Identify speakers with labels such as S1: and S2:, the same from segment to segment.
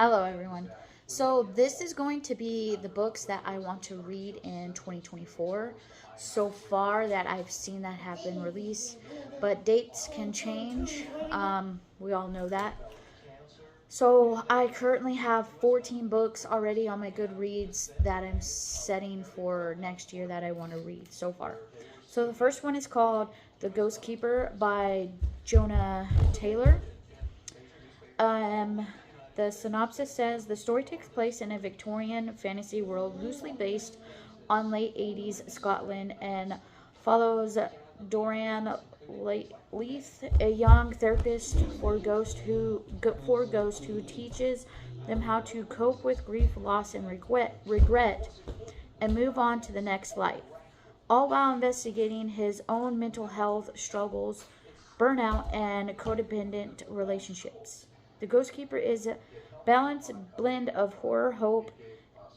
S1: Hello, everyone. So, this is going to be the books that I want to read in 2024. So far, that I've seen that have been released, but dates can change. We all know that. So, I currently have 14 books already on my Goodreads that I'm setting for next year that I want to read so far. So, the first one is called The Ghost Keeper by Jonah Taylor. The synopsis says the story takes place in a Victorian fantasy world loosely based on late 80s Scotland and follows Dorian Leith, a young therapist for ghosts who teaches them how to cope with grief, loss, and regret and move on to the next life, all while investigating his own mental health struggles, burnout, and codependent relationships. The Ghost Keeper is a balanced blend of horror, hope,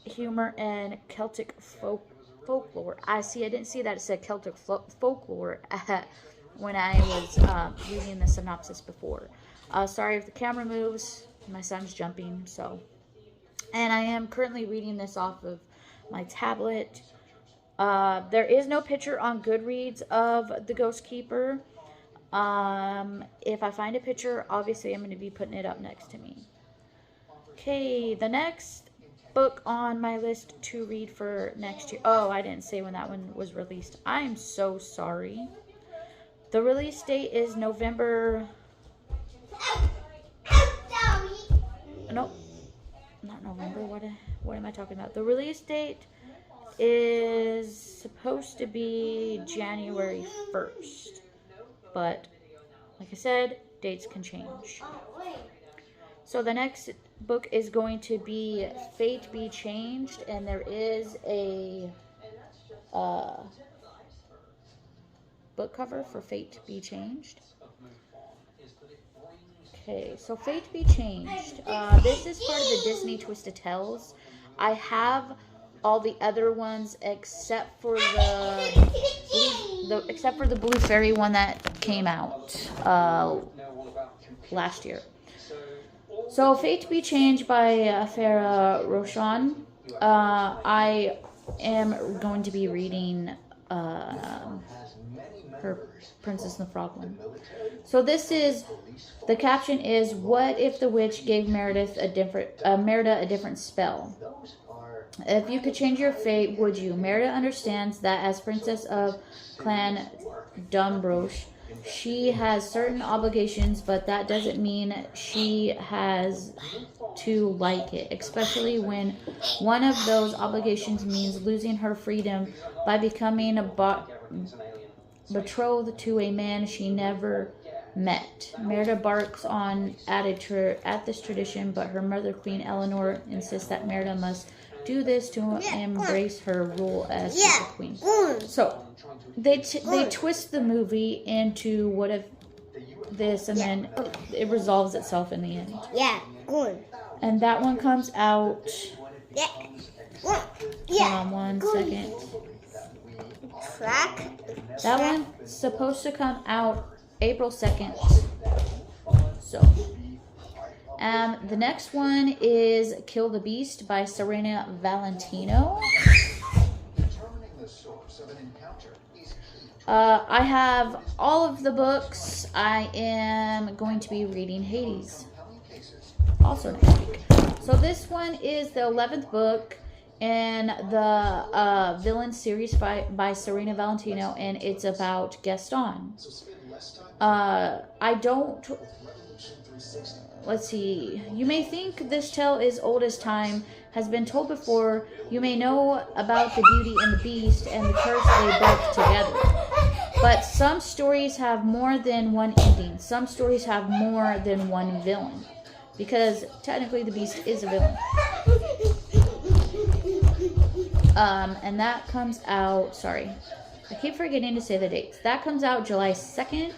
S1: humor, and Celtic folklore. I didn't see that it said Celtic folklore when I was reading the synopsis before. Sorry if the camera moves. My son's jumping, so. And I am currently reading this off of my tablet. There is no picture on Goodreads of the Ghost Keeper. If I find a picture, obviously I'm going to be putting it up next to me. Okay, the next book on my list to read for next year. Oh, I didn't say when that one was released. I'm so sorry. The release date is November. Nope, not November. What am I talking about? The release date is supposed to be January 1st. But, like I said, dates can change. So the next book is going to be Fate Be Changed, and there is a book cover for Fate Be Changed. Okay, so Fate Be Changed. This is part of the Disney Twisted Tales. I have all the other ones except for the Blue Fairy one that came out last year. So Fate Be Changed by Farah Roshan. I am going to be reading her Princess and the Frog one. So the caption is, what if the witch gave Merida a different spell? If you could change your fate, would you? Merida understands that as princess of Clan Dumbrosh, she has certain obligations, but that doesn't mean she has to like it, especially when one of those obligations means losing her freedom by becoming betrothed to a man she never met. Merida barks on at this tradition, but her mother, Queen Eleanor, insists that Merida must do this to embrace her role as the queen. So they twist the movie into what if this, and then it resolves itself in the end.
S2: Yeah,
S1: and that one comes out. Hold on one second. That one's supposed to come out April 2nd. So. The next one is Kill the Beast by Serena Valentino. I have all of the books. I am going to be reading Hades also next week. So this one is the 11th book in the Villain series by Serena Valentino, and it's about Gaston. Let's see. You may think this tale is old as time, has been told before. You may know about the Beauty and the Beast and the curse they broke together. But some stories have more than one ending. Some stories have more than one villain. Because technically the Beast is a villain. And that comes out, sorry. I keep forgetting to say the dates. That comes out July 2nd.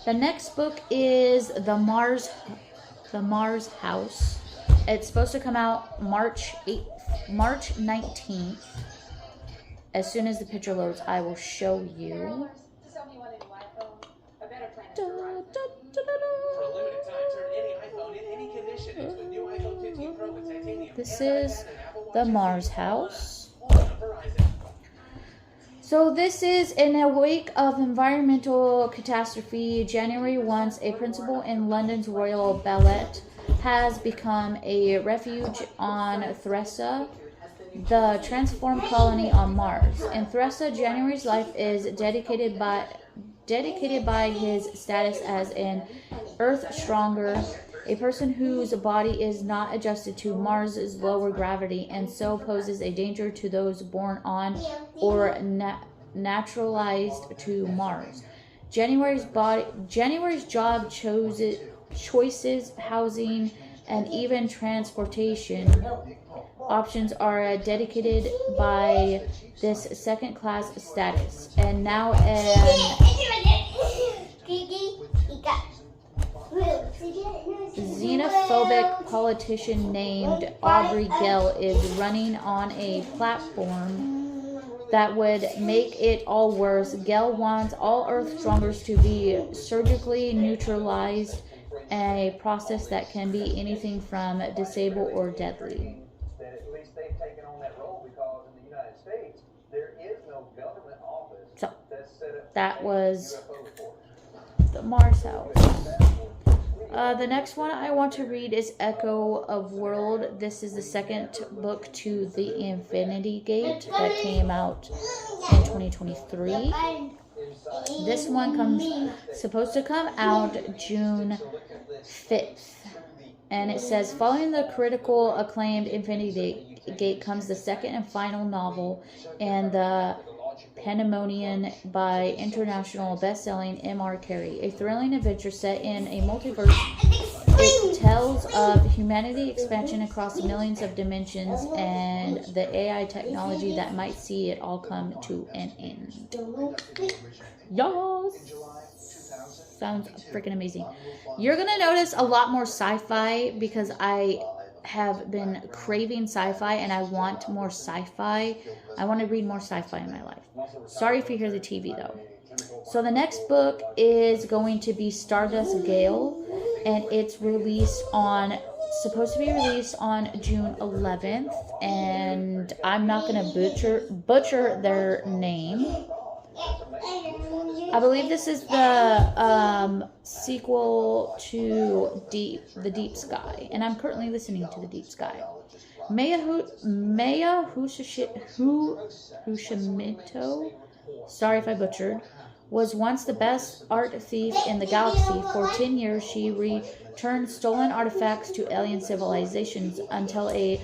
S1: The next book is The Mars House. It's supposed to come out March 19th. As soon as the picture loads, I will show you. For a limited time, turn any iPhone in any condition into This is the Mars house. So this is in a wake of environmental catastrophe. January, once a principal in London's Royal Ballet, has become a refuge on Thressa, the transformed colony on Mars. In Thressa, January's life is dedicated by his status as an Earth Stronger, a person whose body is not adjusted to Mars's lower gravity and so poses a danger to those born on or naturalized to Mars. January's job choices, housing, and even transportation options are dedicated by this second-class status. And now xenophobic politician named Aubrey Gell is running on a platform that would make it all worse. Gell wants all Earth Strongers to be surgically neutralized, a process that can be anything from disable or deadly.
S2: At least they've taken on that role because in the United States there is no government office that's set up.
S1: That was the Mars house. The next one I want to read is Echo of World. This is the second book to the Infinity Gate that came out in 2023. This one supposed to come out June 5th. And it says, following the critical acclaimed Infinity Gate comes the second and final novel and the Pandemonium by international best-selling M.R. Carey, a thrilling adventure set in a multiverse. It tells of humanity expansion across millions of dimensions and the AI technology that might see it all come to an end. Yes! Sounds freaking amazing. You're going to notice a lot more sci-fi because I have been craving sci-fi and I want more sci-fi. I want to read more sci-fi in my life. Sorry if you hear the TV though. So the next book is going to be Stardust Gale, and it's supposed to be released on June 11th, and I'm not going to butcher their name. I believe this is the sequel to The Deep Sky, and I'm currently listening to The Deep Sky. Maya Hushimoto, sorry if I butchered, was once the best art thief in the galaxy. For 10 years, she returned stolen artifacts to alien civilizations until a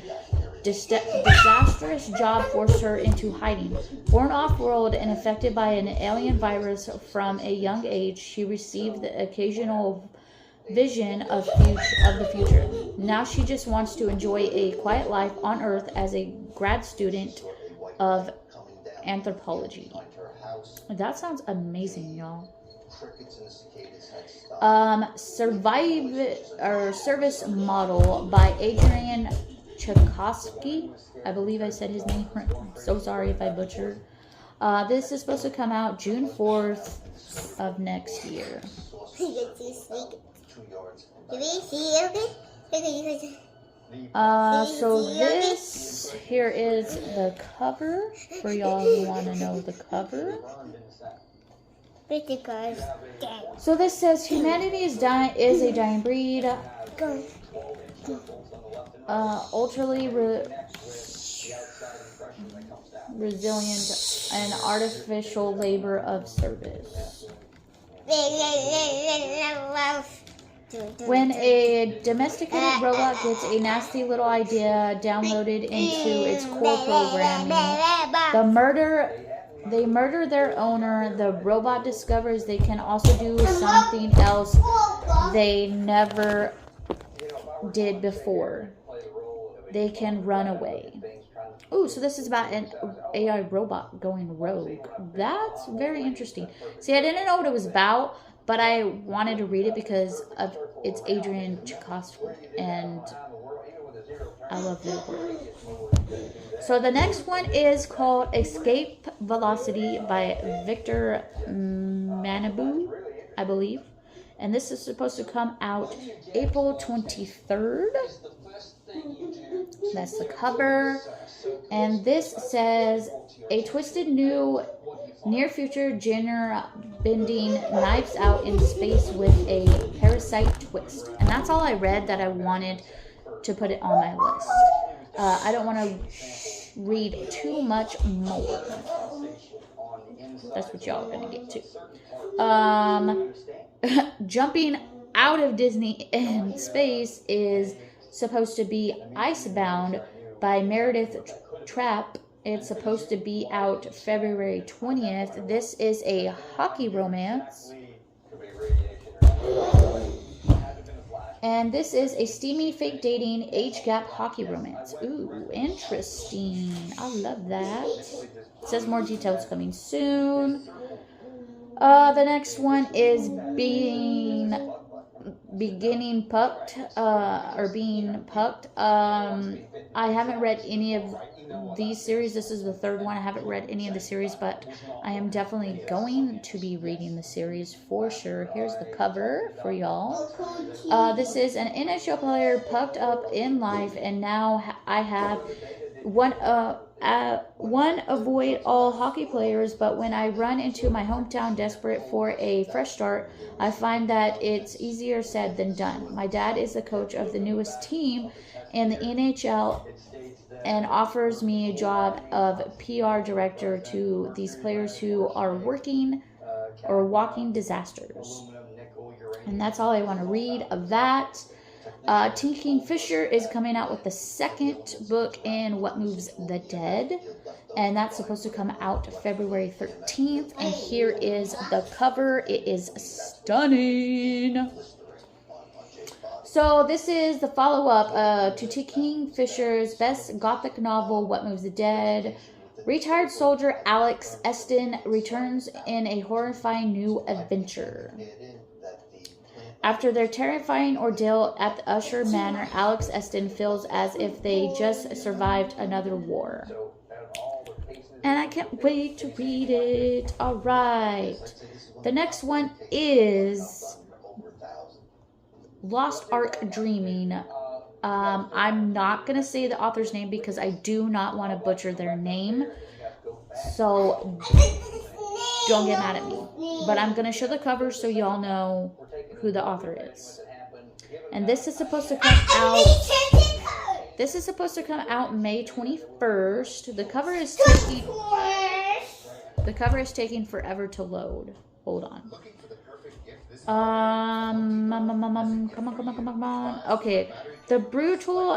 S1: disastrous job forced her into hiding. Born off-world and affected by an alien virus from a young age, she received the occasional vision of the future. Now she just wants to enjoy a quiet life on Earth as a grad student of anthropology. That sounds amazing, y'all. Service Model by Adrian Tchaikovsky. I believe I said his name right. I'm so sorry if I butchered. This is supposed to come out June 4th of next year. So this here is the cover for y'all who want to know the cover. So this says humanity is a dying breed. Ultraly resilient and artificial labor of service. When a domesticated robot gets a nasty little idea downloaded into its core programming, they murder their owner. The robot discovers they can also do something else they never did before. They can run away. Oh, so this is about an AI robot going rogue. That's very interesting. See, I didn't know what it was about, but I wanted to read it because of it's Adrian Tchaikovsky, and I love their work. So the next one is called Escape Velocity by Victor Manabu, I believe. And this is supposed to come out April 23rd. That's the cover. And this says, a twisted new near-future genre-bending Knives Out in space with a parasite twist. And that's all I read that I wanted to put it on my list. I don't want to read too much more. That's what y'all are going to get to. Jumping out of Disney in space is supposed to be Icebound by Meredith Trapp. It's supposed to be out February 20th. This is a hockey romance. And this is a steamy fake dating age gap hockey romance. Ooh, interesting. I love that. It says more details coming soon. The next one is Being Pucked. I haven't read any of these series. This is the third one. I haven't read any of the series, but I am definitely going to be reading the series for sure. Here's the cover for y'all. This is an NHL player pucked up in life, and now I have one avoid all hockey players, but when I run into my hometown desperate for a fresh start, I find that it's easier said than done. My dad is the coach of the newest team in the NHL and offers me a job of PR director to these players who are walking disasters. And that's all I want to read of that. Tinking Fisher is coming out with the second book in What Moves the Dead, and that's supposed to come out February 13th. And here is the cover. It is stunning. So this is the follow-up to Tinking Fisher's best gothic novel, What Moves the Dead. Retired soldier Alex Eston returns in a horrifying new adventure. After their terrifying ordeal at the Usher Manor, Alex Eston feels as if they just survived another war. And I can't wait to read it. All right. The next one is Lost Ark Dreaming. I'm not going to say the author's name because I do not want to butcher their name. So don't get mad at me. But I'm going to show the cover so y'all know who the author is. And this is supposed to come out. This is supposed to come out May 21st. The cover is taking forever to load. Hold on. Come on. Okay. The brutal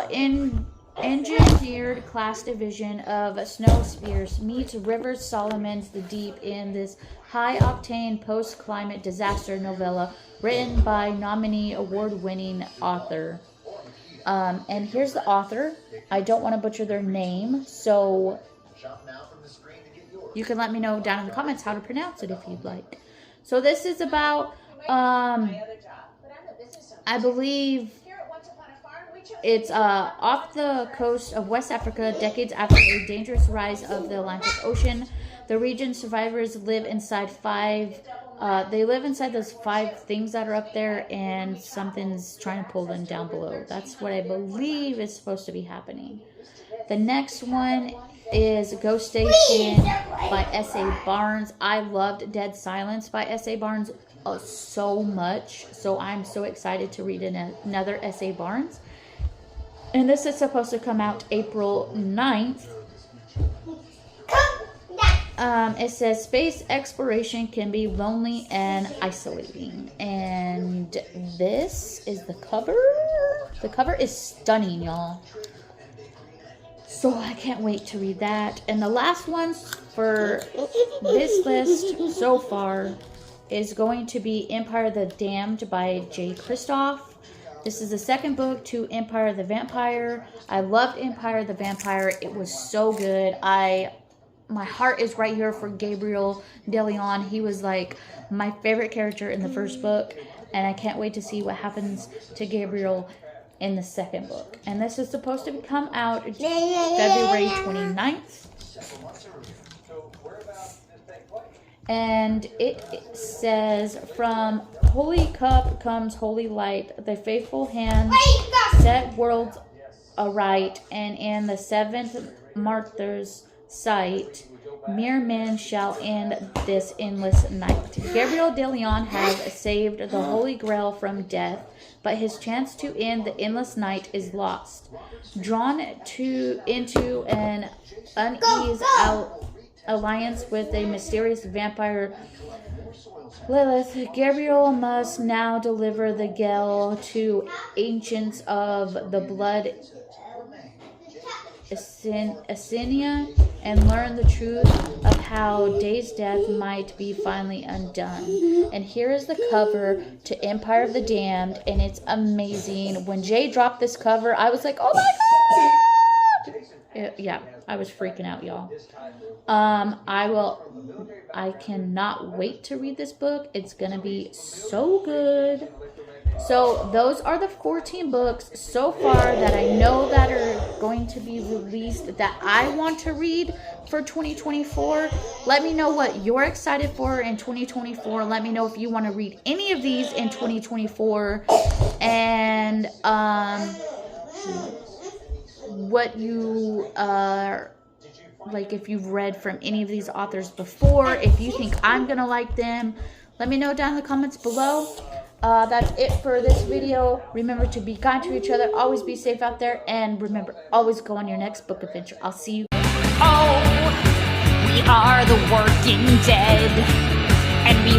S1: engineered class division of Snow Spears meets River Solomon's The Deep in this high-octane post-climate disaster novella written by nominee award-winning author. And here's the author. I don't want to butcher their name, so you can let me know down in the comments how to pronounce it if you'd like. So this is about, I believe it's off the coast of West Africa, decades after a dangerous rise of the Atlantic Ocean. The region's survivors live inside those 5 things that are up there, and something's trying to pull them down below. That's what I believe is supposed to be happening. The next one is Ghost Station by S.A. Barnes. I loved Dead Silence by S.A. Barnes so much, so I'm so excited to read another S.A. Barnes. And this is supposed to come out April 9th. It says space exploration can be lonely and isolating. And this is the cover. The cover is stunning, y'all. So I can't wait to read that. And the last one for this list so far is going to be Empire of the Damned by Jay Kristoff. This is the second book to Empire of the Vampire. I loved Empire of the Vampire. It was so good. My heart is right here for Gabriel De Leon. He was like my favorite character in the first book, and I can't wait to see what happens to Gabriel in the second book. And this is supposed to come out February 29th. And it says, from Holy Cup comes Holy Light. The faithful hands set worlds aright, and in the seventh martyr's sight, mere men shall end this endless night. Gabriel de Leon has saved the Holy Grail from death, but his chance to end the endless night is lost. Drawn into an uneasy alliance with a mysterious vampire Lilith, Gabriel must now deliver the Gale to ancients of the blood Asenia and learn the truth of how Day's death might be finally undone. And here is the cover to Empire of the Damned, and it's amazing. When Jay dropped this cover, I was like, oh my god! Yeah, I was freaking out, y'all. I cannot wait to read this book. It's gonna be so good. So those are the 14 books so far that I know that are going to be released that I want to read for 2024. Let me know what you're excited for in 2024. Let me know if you want to read any of these in 2024, and what you like, if you've read from any of these authors before, if you think I'm gonna like them. Let me know down in the comments below. That's it for this video. Remember to be kind to each other, always be safe out there, and remember, always go on your next book adventure. I'll see you.
S3: Oh, we are the Working Dead, and we